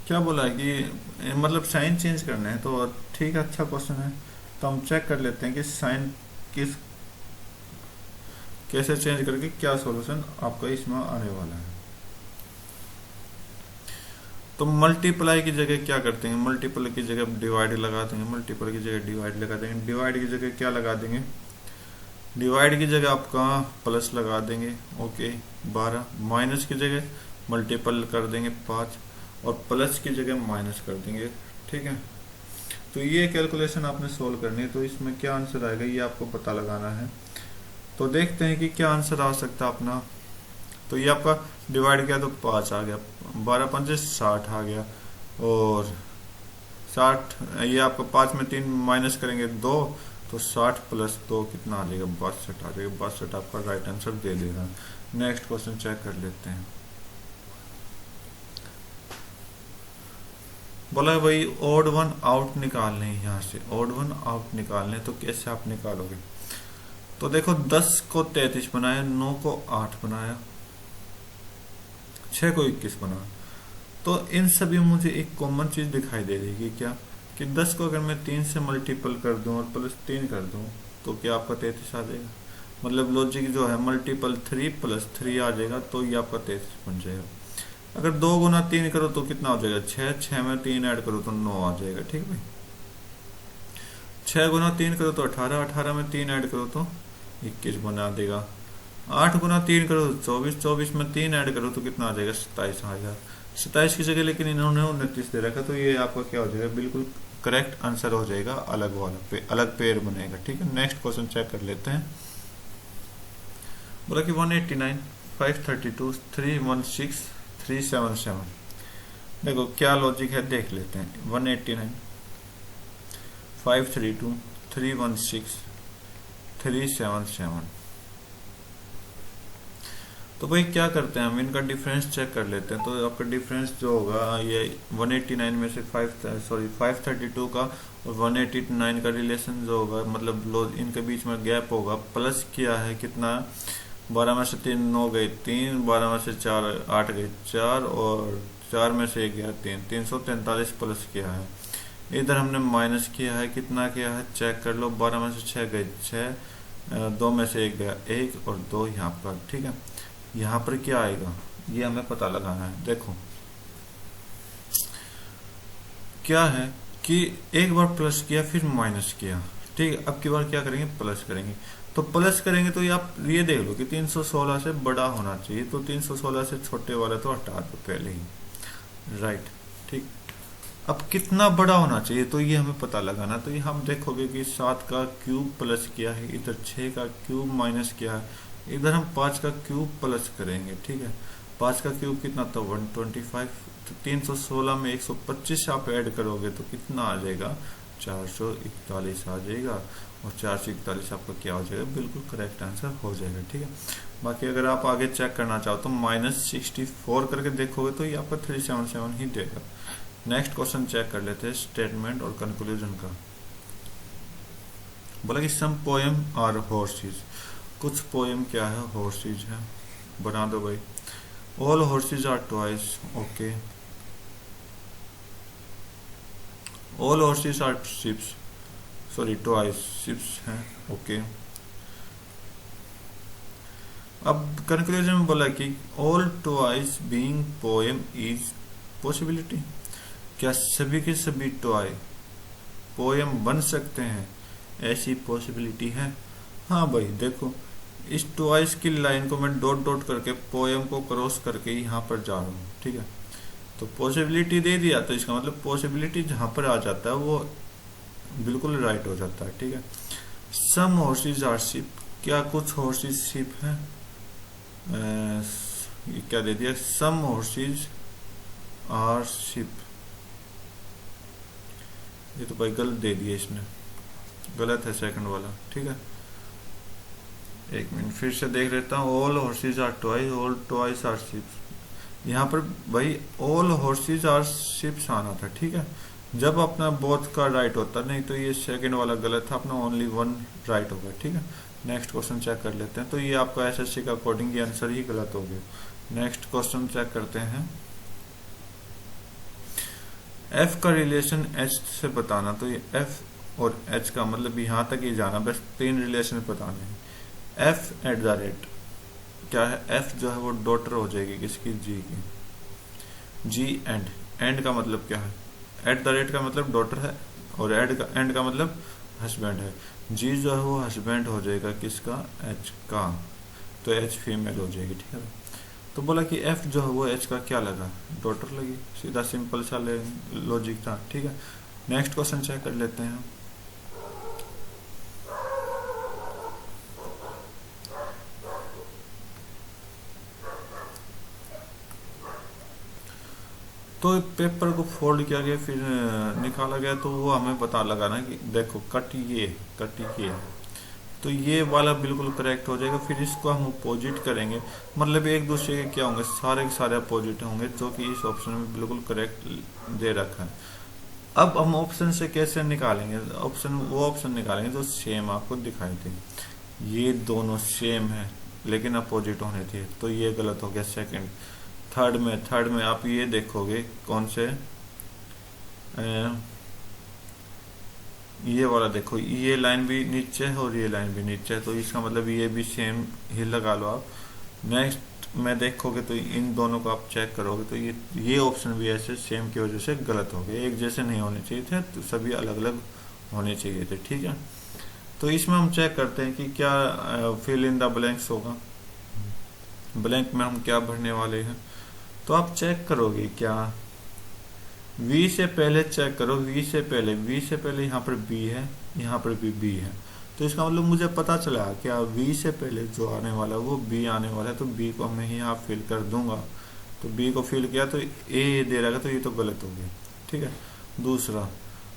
क्या बोला है कि मतलब साइन चेंज करना है, तो ठीक है, अच्छा क्वेश्चन है। तो हम चेक कर लेते हैं कि साइन कैसे चेंज करके क्या सॉल्यूशन आपका इसमें आने वाला है। तो मल्टीप्लाई की जगह क्या करते हैं, मल्टीपल की जगह डिवाइड लगा देंगे, मल्टीपल की जगह डिवाइड लगा देंगे। डिवाइड की जगह क्या लगा देंगे, डिवाइड की जगह आपका प्लस लगा देंगे, ओके 12। माइनस की जगह मल्टीपल कर देंगे 5 और प्लस की जगह माइनस कर देंगे, ठीक है। तो ये कैलकुलेशन आपने सोल्व करनी है। तो इसमें क्या आंसर आएगा ये आपको पता लगाना है। तो देखते हैं कि क्या आंसर आ सकता है अपना। तो ये आपका डिवाइड किया तो 5 आ गया, 12 5 60 आ गया और 60, ये आपका 5 में 3 माइनस करेंगे 2 तो 60 + 2 कितना आ जाएगा, 62 आ जाएगा। 62 आपका राइट आंसर दे देगा। नेक्स्ट क्वेश्चन चेक कर लेते हैं। बोला भाई ऑड वन आउट निकालने हैं, यहाँ से ऑड वन आउट निकालने, तो कैसे आप निकालोगे। तो देखो 10 को 33 बनाया, 9 को 8 बनाया, 6 को 21 बनाया। तो इन सभी मुझे एक कॉमन चीज दिखाई दे रही है क्या, कि 10 को अगर मैं 3 से मल्टीपल कर दूं और +3 कर दूं तो क्या आपका 33 आ जाएगा। मतलब लॉजिक जो है मल्टीपल 3 + 3 आ जाएगा तो ये आपका 33 बन जाएगा। अगर 2 × 3 करो तो कितना हो जाएगा 6, 6 में 3 ऐड करो तो 9 आ जाएगा, ठीक भाई। 6 × 3 करो तो 18, 18 में 3 ऐड करो तो 21 बना देगा। 8 गुना 3 करो तो 24, 24 में 3 ऐड करो तो कितना आ जाएगा, 27 आ जाएगा। 27 की जगह लेकिन इन्होंने 29 दे रखा, तो ये आपका क्या हो जाएगा, बिल्कुल करेक्ट आंसर हो जाएगा, अलग वाला अलग पेयर बनेगा। ठीक है, नेक्स्ट क्वेश्चन चेक कर लेते हैं। बोला कि 189, 532, 316, 377। देखो क्या लॉजिक है देख लेते हैं। 189, 532, 316, 377। तो भाई क्या करते हैं हम, इनका डिफरेंस चेक कर लेते हैं। तो आपका डिफरेंस जो होगा ये 189 में से 532 का और 189 का रिलेशन जो होगा, मतलब इनके बीच में गैप होगा, प्लस किया है कितना, 12 में से 3 9 गए 3, 12 में से 4 8 गए 4 और 4 में से 1 गया 3, 343 प्लस किया है। इधर हमने माइनस किया है, कितना किया है चेक कर लो, 12 में से 6 गए 6, 2 में से 1 गया 1 और 2 यहाँ पर। ठीक है, यहाँ पर क्या आएगा ये हमें पता लगाना है। देखो क्या है कि एक बार प्लस किया फिर माइनस किया, ठीक है, अब की बार क्या करेंगे, प्लस करेंगे। तो प्लस करेंगे तो आप ये देख लो कि 316 से बड़ा होना चाहिए, तो 316 से छोटे वाला तो हटा दो पहले ही, राइट। ठीक, अब कितना बड़ा होना चाहिए तो ये हमें पता लगाना। तो ये हम देखोगे कि 7 का क्यूब प्लस किया है, इधर 6 का क्यूब माइनस किया है, इधर हम 5 का क्यूब प्लस करेंगे। ठीक है, 5 का क्यूब कितना था 125, तो 316 में 125 आप ऐड करोगे तो कितना आ जाएगा, 441 आ जाएगा। और 441 आपका क्या हो जाएगा, बिल्कुल करेक्ट आंसर हो जाएगा। ठीक है, बाकी अगर आप आगे चेक करना चाहो तो -64 करके देखोगे तो ये आपका 377 ही देगा। नेक्स्ट क्वेश्चन चेक कर लेते हैं स्टेटमेंट और कंक्लूजन का। बोला कि सम पोएम आर हॉर्सेस, कुछ पोएम क्या है, हॉर्सेस है, बना दो भाई। All horses are twice, okay. All horses are ships, sorry twice ships हैं, ओके। अब कंक्लूजन में बोला कि all twice being poem is possibility, क्या सभी के सभी टॉय पोएम बन सकते हैं, ऐसी पॉसिबिलिटी है। हाँ भाई देखो, इस ट्वाइस की लाइन को मैं डॉट डॉट करके पोएम को क्रॉस करके यहाँ पर जा रहा हूँ। ठीक है, तो पॉसिबिलिटी दे दिया, तो इसका मतलब पॉसिबिलिटी जहाँ पर आ जाता है वो बिल्कुल राइट हो जाता है। ठीक है, सम हॉर्सेस आर शिप, क्या कुछ हॉर्सेस शिप है, ये क्या दे दिया, सम हॉर्सेस आर शिप, ये तो भाई गलत दे दिया इसने, गलत है सेकंड वाला। ठीक है, एक मिनट फिर से देख लेता हूँ। All horses are toy, all toys are ships, यहाँ पर भाई ऑल हॉर्सेस आर शिप्स आना था। ठीक है, जब अपना बोथ का राइट होता, नहीं तो ये सेकंड वाला गलत था, अपना ओनली वन राइट होगा। ठीक है, नेक्स्ट क्वेश्चन चेक कर लेते हैं। तो ये आपका एसएससी का अकॉर्डिंग ये आंसर ही गलत हो गया। नेक्स्ट क्वेश्चन चेक करते हैं। एफ का रिलेशन एच से बताना, तो ये एफ और एच का मतलब यहाँ तक ही जाना, बस 3 रिलेशन बताने हैं। एफ एट द रेट क्या है, एफ जो है वो डॉटर हो जाएगी किसकी, जी की। जी एंड का मतलब क्या है, एट द रेट का मतलब डॉटर है और एंड का मतलब हस्बैंड है। जी जो है वो हस्बैंड हो जाएगा किसका, एच का, तो एच फीमेल हो जाएगी। ठीक है, तो बोला कि एफ जो है वो एच का क्या लगा, डॉटर लगी, सीधा सिंपल सा लॉजिक था। ठीक है, नेक्स्ट क्वेश्चन चेक कर लेते हैं। तो पेपर को फोल्ड किया गया फिर निकाला गया, तो वो हमें पता लगाना कि देखो कट ये तो ये वाला बिल्कुल करेक्ट हो जाएगा। फिर इसको हम अपोजिट करेंगे, मतलब एक दूसरे के क्या होंगे, सारे के सारे अपोजिट होंगे, जो कि इस ऑप्शन में बिल्कुल करेक्ट दे रखा है। अब हम ऑप्शन से कैसे निकालेंगे, वो ऑप्शन निकालेंगे जो सेम आपको दिखाई दे। ये दोनों सेम है लेकिन अपोजिट होने थे, तो ये गलत हो गया सेकंड। थर्ड में आप ये देखोगे कौन से, ये वाला देखो, ये लाइन भी नीचे है और ये लाइन भी नीचे है, तो इसका मतलब ये भी सेम ही लगा लो आप। नेक्स्ट में देखोगे तो इन दोनों को आप चेक करोगे तो ये ऑप्शन भी ऐसे सेम की वजह से गलत हो गए, एक जैसे नहीं होने चाहिए थे, तो सभी अलग अलग होने चाहिए थे। ठीक है, तो इसमें हम चेक करते हैं कि क्या फिल इन द ब्लैंक्स होगा। ब्लैंक में हम क्या भरने वाले हैं। तो आप चेक करोगे क्या, वी से पहले चेक करो, वी से पहले यहाँ पर बी है, यहाँ पर भी बी है। तो इसका मतलब मुझे पता चला क्या वी से पहले जो आने वाला है वो बी आने वाला है, तो बी को मैं यहाँ फिल कर दूंगा। तो बी को फिल किया तो ए दे रहा है, तो ये तो गलत हो गया। ठीक है। दूसरा,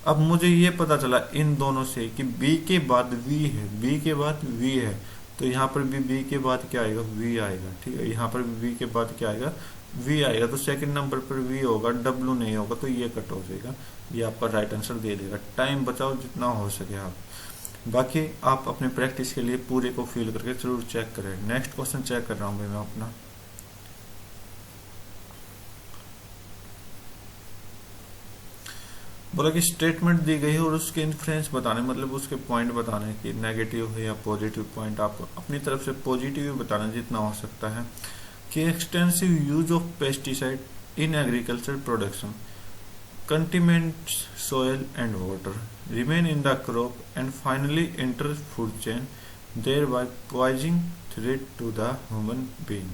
अब मुझे ये पता चला इन दोनों से कि बी के बाद वी है, बी के बाद वी है, तो यहाँ पर भी बी के बाद क्या आएगा, वी आएगा। ठीक है, यहाँ पर भी बी के बाद क्या आएगा, वी आएगा। तो सेकंड नंबर पर वी होगा, डब्ल्यू नहीं होगा, तो ये कट हो जाएगा। ये आपका राइट आंसर दे देगा। टाइम बचाओ जितना हो सके आप। बाकी आप अपने प्रैक्टिस के लिए पूरे को फिल करके जरूर चेक करें। नेक्स्ट क्वेश्चन चेक कर रहा हूँ मैं अपना। बोला कि स्टेटमेंट दी गई है और उसके इन्फ्लुएंस बताने, मतलब उसके पॉइंट बताने कि नेगेटिव है या पॉजिटिव पॉइंट, आप अपनी तरफ से पॉजिटिव बताना जितना हो सकता है। कि extensive use of pesticide in agriculture production contaminates soil and water, remain in the crop and finally enter food chain, thereby posing threat to the human being।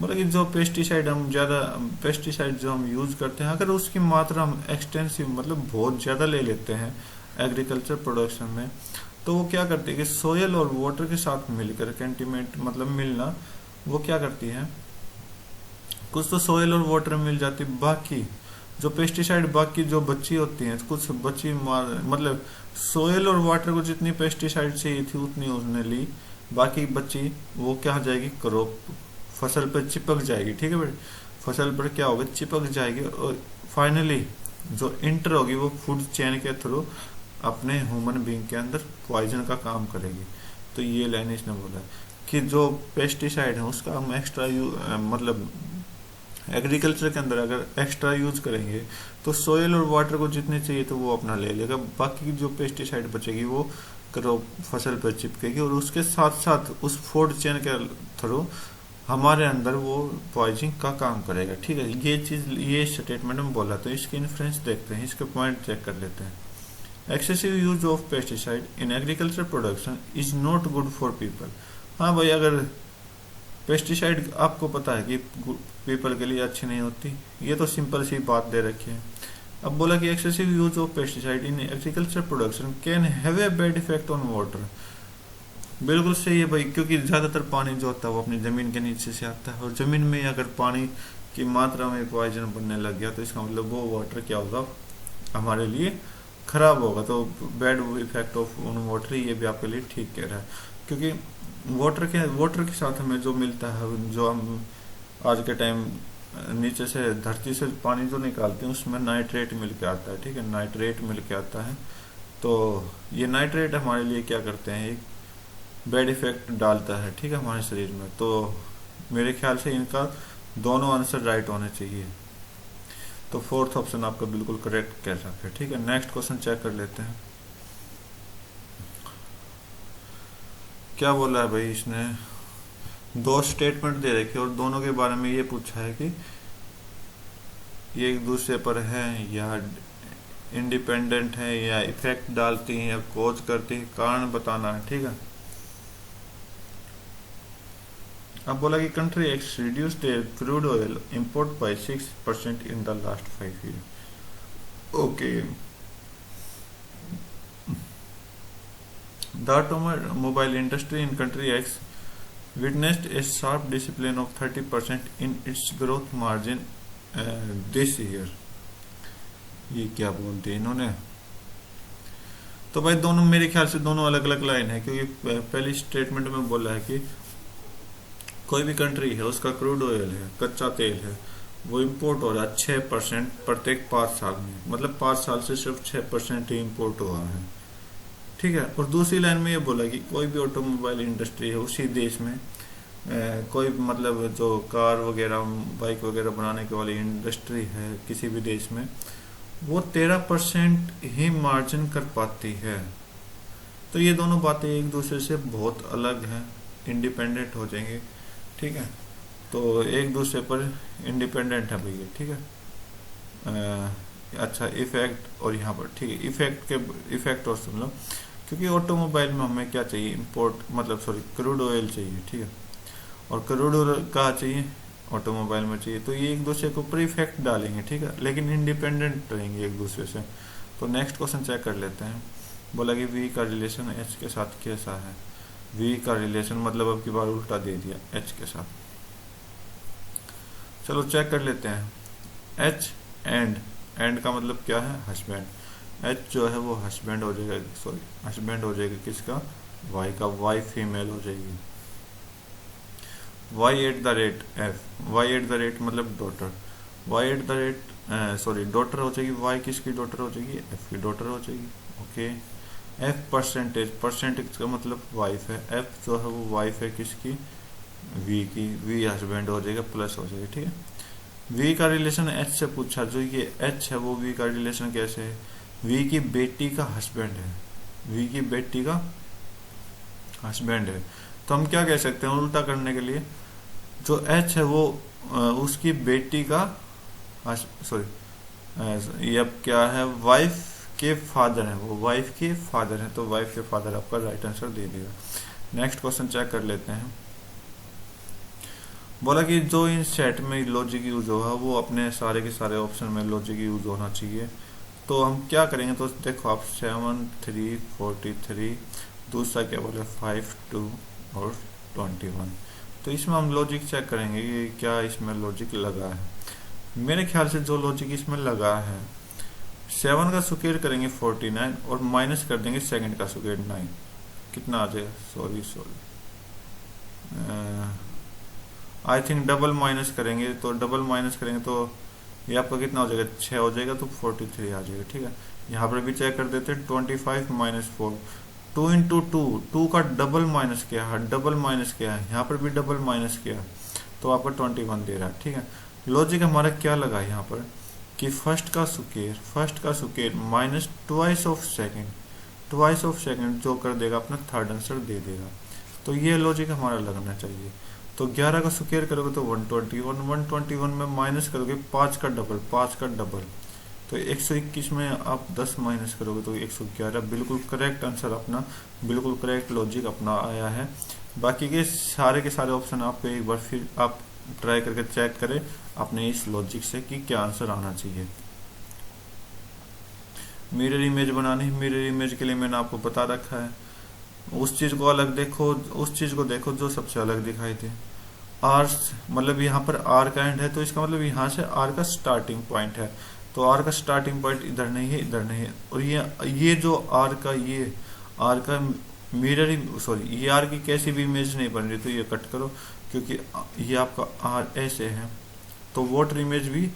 मतलब कि जो पेस्टिसाइड हम ज़्यादा पेस्टिसाइड जो हम यूज़ करते हैं, अगर उसकी मात्रा हम एक्सटेंसिव मतलब बहुत ज़्यादा ले लेते हैं एग्रीकल्चर प्रोडक्शन में, तो वो क्या करती है कि सोयल और वाटर के साथ मिलकर कंटेमिनेट मतलब मिलना, वो क्या करती है, कुछ तो सोयल और वाटर में मिल जाती, बाकी जो पेस्टिसाइड बाकी जो बची होती हैं, कुछ बची मतलब सोयल और वाटर को जितनी पेस्टिसाइड चाहिए थी उतनी उसने ली, बाकी बची वो क्या हो जाएगी, क्रॉप फसल पर चिपक जाएगी। ठीक है बेटे, फसल पर क्या होगा, चिपक जाएगी और फाइनली जो इंटर होगी वो फूड चेन के थ्रू अपने ह्यूमन बीइंग के अंदर पॉइजन का काम करेगी। तो ये लाइन इसने बोला कि जो पेस्टिसाइड है उसका हम एक्स्ट्रा मतलब एग्रीकल्चर के अंदर अगर एक्स्ट्रा यूज करेंगे तो सोयल और वाटर को जितने चाहिए तो वो अपना ले लेगा, बाकी जो पेस्टिसाइड बचेगी वो क्रॉप फसल पर चिपकेगी और उसके साथ साथ उस फूड चेन के थ्रू हमारे अंदर वो पॉइजनिंग का काम करेगा। ठीक है, ये चीज ये स्टेटमेंट में बोला। तो इसके इन्फ्लुएंस देखते हैं, इसके पॉइंट चेक कर लेते हैं। Excessive use of pesticide in agriculture production is not good for people. हाँ भाई, अगर पेस्टिसाइड आपको पता है कि पीपल के लिए अच्छी नहीं होती, ये तो सिंपल सी बात दे रखी है। अब बोला कि excessive use of pesticide in agriculture production can have a bad effect on water. बिल्कुल सही है भाई, क्योंकि ज्यादातर पानी जो होता है वो अपनी जमीन के नीचे से आता है और जमीन में अगर पानी की मात्रा में पॉइजन बनने लग गया तो इसका मतलब वो वाटर क्या होगा, हमारे लिए खराब होगा। तो bad effect of on water, ये भी आपके लिए ठीक कह रहा है, क्योंकि वाटर के साथ हमें जो मिलता है, जो हम आज के टाइम नीचे से धरती से पानी जो निकालते हैं उसमें नाइट्रेट मिल के आता है। ठीक है, नाइट्रेट मिल के आता है। तो ये नाइट्रेट हमारे लिए क्या करते हैं, एक बैड इफेक्ट डालता है। ठीक है, हमारे शरीर में। तो मेरे ख्याल से इनका दोनों आंसर राइट होने चाहिए। तो फोर्थ ऑप्शन आपका बिल्कुल करेक्ट कह रहा है। ठीक है, नेक्स्ट क्वेश्चन चेक कर लेते हैं। क्या बोला है भाई इसने, दो स्टेटमेंट दे रखे और दोनों के बारे में ये पूछा है कि ये एक दूसरे पर है या इंडिपेंडेंट है या इफेक्ट डालती हैं या कोज करती है, कारण बताना है। ठीक है, अब बोला कि country X reduce their crude oil import by 6% in the last 5 year. Okay, the automobile industry in country X witnessed a sharp discipline of 30% in its growth margin this year। ये क्या बोलते हैं इन्होंने। तो भाई दोनों मेरे ख्याल से दोनों अलग अलग लाइन है, क्योंकि पहली स्टेटमेंट में बोला है कि कोई भी कंट्री है उसका क्रूड ऑयल है, कच्चा तेल है, वो इम्पोर्ट हो रहा है 6% प्रत्येक 5 साल में, मतलब 5 साल से सिर्फ 6% ही इम्पोर्ट हुआ है। ठीक है, और दूसरी लाइन में ये बोला कि कोई भी ऑटोमोबाइल इंडस्ट्री है उसी देश में कोई मतलब जो कार वगैरह बाइक वगैरह बनाने के वाली इंडस्ट्री है किसी भी देश में, वो 13% ही मार्जिन कर पाती है। तो ये दोनों बातें एक दूसरे से बहुत अलग हैं, इंडिपेंडेंट हो जाएंगे। ठीक है, तो एक दूसरे पर इंडिपेंडेंट है भैया। ठीक है, अच्छा इफेक्ट और यहाँ पर ठीक है, इफेक्ट और सुन लो, क्योंकि ऑटोमोबाइल में हमें क्या चाहिए, इंपोर्ट मतलब सॉरी क्रूड ऑयल चाहिए। ठीक है, और करोड़ों कहाँ चाहिए, ऑटोमोबाइल में चाहिए। तो ये एक दूसरे के ऊपर इफेक्ट डालेंगे, ठीक है, लेकिन इंडिपेंडेंट रहेंगे एक दूसरे से। तो नेक्स्ट क्वेश्चन चेक कर लेते हैं। बोला कि वी का रिलेशन एच के साथ कैसा है। वी का रिलेशन मतलब अब की बार उल्टा दे दिया एच के साथ। चलो चेक कर लेते हैं। एच एंड का मतलब क्या है, हस्बैंड। एच जो है वो हस्बैंड हो जाएगा, सॉरी हस्बैंड हो जाएगा किसका, वाई का। वाई फीमेल हो जाएगी। Y at the rate F, Y at the rate मतलब daughter. Y at the rate sorry daughter हो जाएगी, वाई किसकी डॉटर हो जाएगी, एफ की डॉटर हो जाएगी। ओके। एफ परसेंटेज, परसेंटेज का मतलब वाइफ है। एफ जो है वो वाइफ है किसकी, वी की। वी हस्बैंड हो जाएगा, प्लस हो जाएगा, ठीक है। वी का रिलेशन एच से पूछा, जो ये एच है वो वी का रिलेशन कैसे है, वी की बेटी का हस्बैंड है। वी की बेटी का हस्बैंड है। तो हम क्या कह सकते हैं उल्टा करने के लिए, जो एच है वो उसकी बेटी का सॉरी ये अब क्या है, वाइफ के फादर है, वो वाइफ के फादर है। तो वाइफ के फादर आपका राइट आंसर दे देगा। नेक्स्ट क्वेश्चन चेक कर लेते हैं। बोला कि जो इन सेट में लॉजिक यूज होगा वो अपने सारे के सारे ऑप्शन में लॉजिक यूज होना चाहिए। तो हम क्या करेंगे, तो देखो आप 7 3 43, दूसरा क्या बोले 5 2 और 21। तो इसमें हम लॉजिक चेक करेंगे कि क्या इसमें लॉजिक लगा है। मेरे ख्याल से जो लॉजिक इसमें लगा है, 7 का स्क्वायर करेंगे 49 और माइनस कर देंगे सेकंड का स्क्वायर 9, कितना आ जाएगा, sorry I think double minus करेंगे, तो डबल माइनस करेंगे तो ये आपका कितना हो जाएगा, 6 हो जाएगा, तो 43 आ जाएगा, ठीक है। यहाँ पर भी चेक कर देते हैं, 25 माइनस 4, 2 इंटू 2 का डबल माइनस किया है, डबल माइनस किया है, यहाँ पर भी डबल माइनस किया, तो आपका 21 दे रहा है, ठीक है। लॉजिक हमारा क्या लगा यहाँ पर कि फर्स्ट का square minus twice of second जो कर देगा अपना थर्ड आंसर दे देगा। तो ये लॉजिक हमारा लगना चाहिए। तो 11 का स्क्वायर करोगे तो 121 में माइनस करोगे 5 का डबल, तो 121 में आप 10 माइनस करोगे तो 111। बिल्कुल करेक्ट आंसर अपना, बिल्कुल करेक्ट लॉजिक अपना आया है। बाकी के सारे ऑप्शन आपको एक बार फिर आप ट्राई करके चेक करें अपने इस लॉजिक से कि क्या आंसर आना चाहिए। मिरर इमेज बनानी है, मिरर इमेज के लिए मैंने आपको बता रखा है। उस चीज को अलग देखो, उस चीज को देखो जो सबसे अलग दिखाई दे। आर मतलब यहाँ पर आर का एंड है, तो इसका मतलब यहाँ से आर का स्टार्टिंग पॉइंट है, तो आर का स्टार्टिंग पॉइंट इधर नहीं है, इधर नहीं है। और ये जो आर का मिरर, सॉरी ये आर की कैसी भी इमेज नहीं बन रही, तो ये कट करो, क्योंकि ये आपका आर ऐसे है, तो वाटर इमेज भी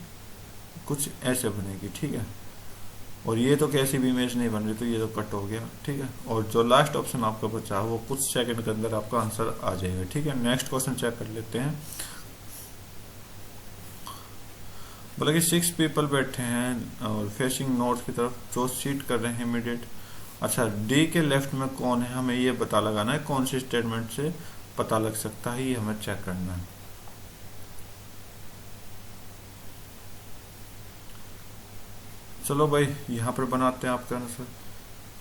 कुछ ऐसे बनेगी, ठीक है। और ये तो कैसी भी इमेज नहीं बन रही, तो ये तो कट हो गया, ठीक है। और जो लास्ट ऑप्शन आपका बचा वो कुछ सेकंड के अंदर आपका आंसर आ जाएगा, ठीक है। नेक्स्ट क्वेश्चन चेक कर लेते हैं। बोला कि 6 पीपल बैठे हैं और फेसिंग नॉर्थ की तरफ, जो सीट कर रहे हैं इमीडिएट। अच्छा, डी के लेफ्ट में कौन है, हमें ये पता लगाना है, कौन सी स्टेटमेंट से पता लग सकता है, ये हमें चेक करना है। चलो भाई यहाँ पर बनाते हैं आपका आंसर।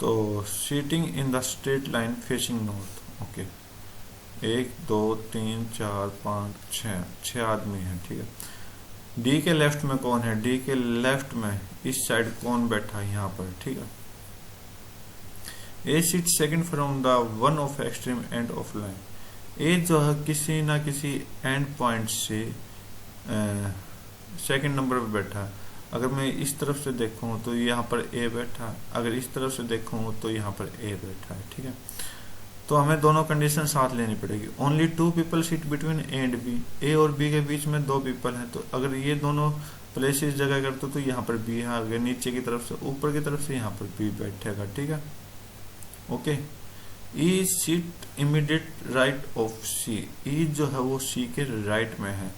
तो seating in the straight line facing north, okay. 1 2 3 4 5 6 आदमी हैं, ठीक है। डी के लेफ्ट में कौन है, डी के लेफ्ट में इस साइड कौन बैठा है यहाँ पर, ठीक है। A sit second from the one of extreme end of line. A जो है किसी ना किसी एंड पॉइंट से सेकंड नंबर पे बैठा है। अगर मैं इस तरफ से देखूं तो यहाँ पर ए बैठा है, अगर इस तरफ से देखूं तो यहाँ पर ए बैठा है, ठीक है। तो हमें दोनों कंडीशन साथ लेनी पड़ेगी। Only 2 people sit between A and B, A और बी के बीच में 2 पीपल हैं, तो अगर ये दोनों प्लेसेस जगह करते तो यहाँ पर बी है, अगर नीचे की तरफ से ऊपर की तरफ से यहाँ पर बी बैठेगा, ठीक है, okay. E sit immediate right of C, E जो है वो सी के राइट में है,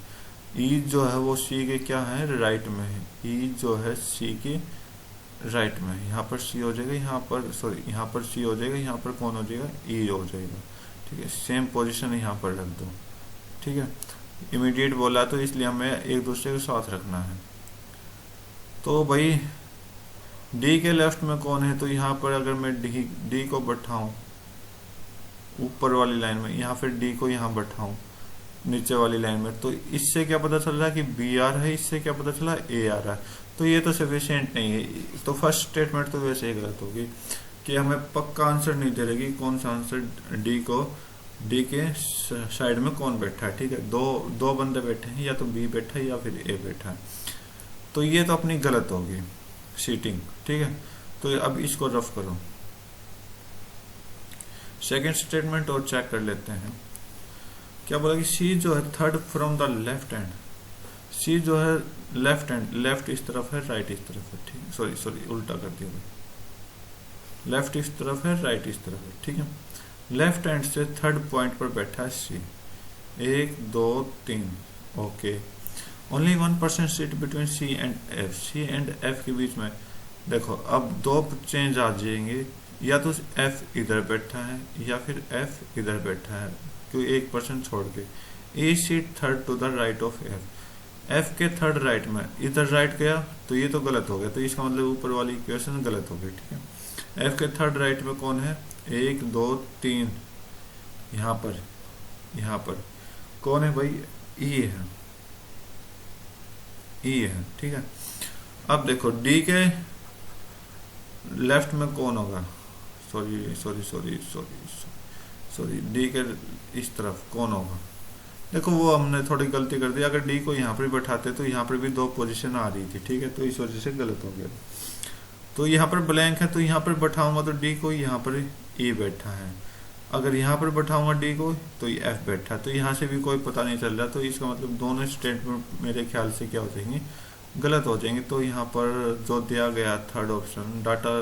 ई जो है वो सी के क्या है, राइट में है। ई जो है सी के राइट में है, यहाँ पर सी हो जाएगा, यहाँ पर सॉरी यहाँ पर सी हो जाएगा, यहाँ पर कौन हो जाएगा, ई हो जाएगा, ठीक है। सेम पोजीशन यहाँ पर रख दो, ठीक है। इमीडिएट बोला तो इसलिए हमें एक दूसरे के साथ रखना है। तो भाई डी के लेफ्ट में कौन है, तो यहाँ पर अगर मैं डी को बैठाऊं ऊपर वाली लाइन में, यहाँ फिर डी को यहाँ बैठाऊं, नीचे वाली लाइन में। तो इससे क्या पता चल रहा है कि बी आ रहा है, इससे क्या पता चला ए आ रहा है। तो ये तो सफिशिएंट नहीं है। तो फर्स्ट स्टेटमेंट तो वैसे ही गलत होगी कि हमें पक्का आंसर नहीं दे रही कौन सा आंसर डी के साइड में कौन बैठा है। ठीक है, दो बंदे बैठे हैं, या तो बी बैठा है या फिर ए बैठा है। तो ये तो अपनी गलत होगी सीटिंग। ठीक है, तो अब इसको रफ करो। सेकंड स्टेटमेंट और चेक कर लेते हैं। क्या बोला कि सी जो है third from the left hand. C जो है लेफ्ट हैंड, लेफ्ट इस तरफ है, राइट इस तरफ है। ठीक, सॉरी उल्टा कर दिया भाई। लेफ्ट इस तरफ है, राइट इस तरफ है। ठीक है, लेफ्ट हैंड से थर्ड पॉइंट पर बैठा है C. 1 2 3। Okay, only 1% seat between C and F. C and F के बीच में देखो अब दो चेंज आ जाएंगे, या तो एफ इधर बैठा है या फिर एफ इधर बैठा है, क्यों 1% छोड़ के। A sit third to the right of F. F के थर्ड राइट में, इधर राइट गया तो ये तो गलत हो गया, तो इसका मतलब ऊपर वाली इक्वेशन गलत हो गई। ठीक है, एफ के थर्ड राइट में कौन है? 1 2 3। यहाँ पर कौन है भाई? ई है, ई है। ठीक है, अब देखो डी के लेफ्ट में कौन होगा? सॉरी डी के इस तरफ कौन होगा? देखो वो हमने थोड़ी गलती कर दी। अगर डी को यहाँ पर बैठाते तो यहाँ पर भी 2 पोजीशन आ रही थी। ठीक है, तो इस वजह से गलत हो गया। तो यहाँ पर ब्लैंक है, तो यहाँ पर बैठाऊंगा तो डी को यहाँ पर ई बैठा है। अगर यहाँ पर बैठाऊंगा डी को तो ये एफ बैठा है। तो यहाँ से भी कोई पता नहीं चल रहा, तो इसका मतलब दोनों स्टेटमेंट मेरे ख्याल से क्या हो जाएंगे? गलत हो जाएंगे। तो यहाँ पर जो दिया गया third option, data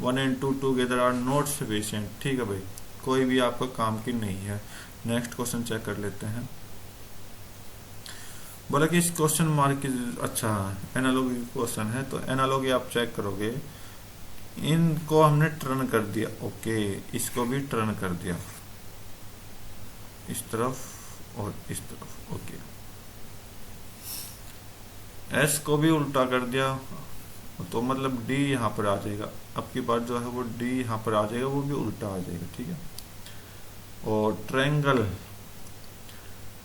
1 and 2 together are not sufficient. ठीक है भाई, कोई भी आपका काम की नहीं है। नेक्स्ट क्वेश्चन चेक कर लेते हैं। बोला कि इस क्वेश्चन मार्क की अच्छा एनालॉजी क्वेश्चन है, तो एनालॉजी आप चेक करोगे। इनको हमने टर्न कर दिया। ओके, इसको भी टर्न कर दिया इस तरफ और इस तरफ। ओके, एस को भी उल्टा कर दिया, तो मतलब डी यहाँ पर आ जाएगा। अब की बार जो है वो डी यहाँ पर आ जाएगा, वो भी उल्टा आ जाएगा। ठीक है, और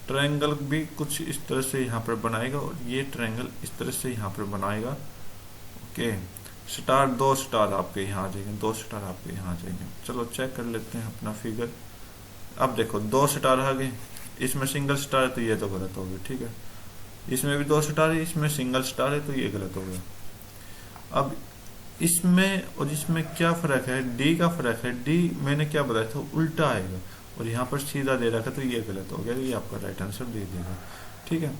ट्रायंगल भी कुछ इस तरह से यहाँ पर बनाएगा, और ये ट्रायंगल इस तरह से यहाँ पर बनाएगा। ओके, स्टार 2 स्टार आपके यहाँ आ जाएंगे, 2 स्टार आपके यहाँ आ जाएंगे। चलो चेक कर लेते हैं अपना फिगर। अब देखो 2 स्टार आ गए, इसमें सिंगल स्टार है तो ये तो गलत हो गया। ठीक है, इसमें भी 2 स्टार है, इसमें सिंगल स्टार है तो ये गलत हो गया। अब इसमें और इसमें क्या फर्क है? डी का फर्क है। डी मैंने क्या बताया था, उल्टा आएगा, और यहाँ पर सीधा दे रखा तो ये गलत हो गया। ये आपका राइट आंसर दे देगा। ठीक है,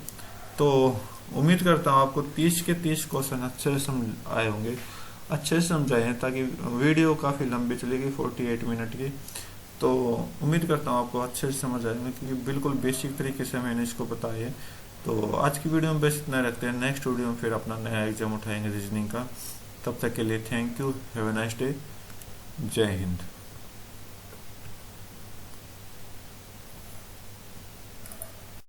तो उम्मीद करता हूँ आपको 30 के 30 क्वेश्चन अच्छे से समझ आए होंगे, अच्छे से समझाए हैं, ताकि वीडियो काफ़ी लंबी चलेगी 48 मिनट की। तो उम्मीद करता हूँ आपको अच्छे से समझ आएंगे, क्योंकि बिल्कुल बेसिक तरीके से मैंने इसको बताया है। तो आज की वीडियो में बस इतना रखते हैं। नेक्स्ट वीडियो में फिर अपना नया एग्जाम उठाएंगे रीजनिंग का। तब तक के लिए thank you, have a nice day, जय हिंद।